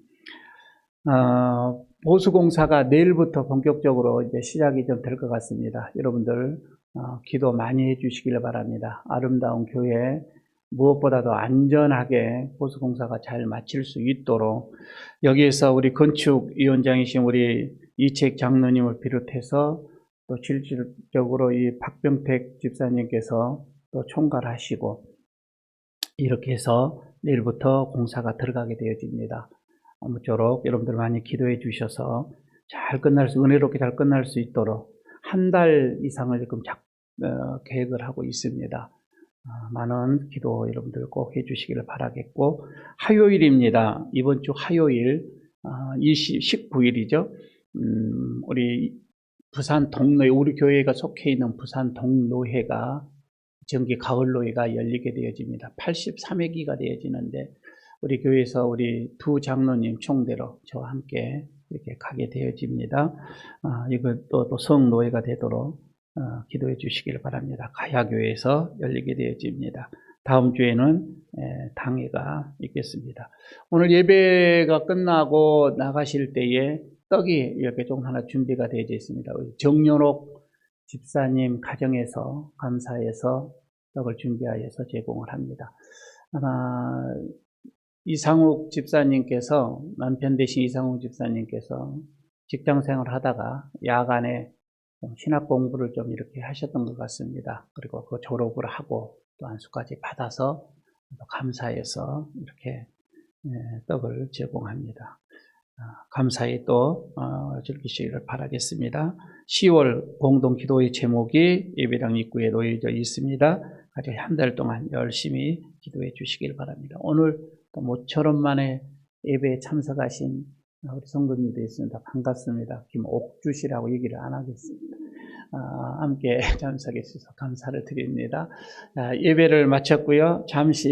보수공사가 내일부터 본격적으로 이제 시작이 좀 될 것 같습니다. 여러분들 기도 많이 해주시길 바랍니다. 아름다운 교회, 무엇보다도 안전하게 보수공사가 잘 마칠 수 있도록, 여기에서 우리 건축위원장이신 우리 이책 장로님을 비롯해서 또 실질적으로 이 박병택 집사님께서 또 총괄하시고, 이렇게 해서 내일부터 공사가 들어가게 되어집니다. 아무쪼록 여러분들 많이 기도해 주셔서 은혜롭게 잘 끝날 수 있도록 한 달 이상을 지금 계획을 하고 있습니다. 많은 기도 여러분들 꼭 해주시기를 바라겠고, 화요일입니다. 이번 주 화요일 19일이죠. 우리 부산 동노회, 우리 교회가 속해 있는 부산 동노회가 정기 가을노회가 열리게 되어집니다. 83회기가 되어지는데, 우리 교회에서 우리 두 장로님 총대로 저와 함께 이렇게 가게 되어집니다. 이것도 또 성노회가 되도록 기도해 주시길 바랍니다. 가야교회에서 열리게 되어집니다. 다음 주에는 당회가 있겠습니다. 오늘 예배가 끝나고 나가실 때에 떡이 이렇게 조금 하나 준비가 되어 있습니다. 정연옥 집사님 가정에서 감사해서 떡을 준비하여서 제공을 합니다. 아마 이상욱 집사님께서, 남편 되신 이상욱 집사님께서 직장 생활을 하다가 야간에 신학 공부를 좀 이렇게 하셨던 것 같습니다. 그리고 그 졸업을 하고 또 안수까지 받아서 감사해서 이렇게 떡을 제공합니다. 감사히 또 즐기시기를 바라겠습니다. 10월 공동기도의 제목이 예배당 입구에 놓여져 있습니다. 아주 한 달 동안 열심히 기도해 주시길 바랍니다. 오늘 또 모처럼 만에 예배에 참석하신 우리 성도님도 있습니다. 반갑습니다. 김옥주 씨라고 얘기를 안 하겠습니다. 함께 참석해 주셔서 감사를 드립니다. 예배를 마쳤고요. 잠시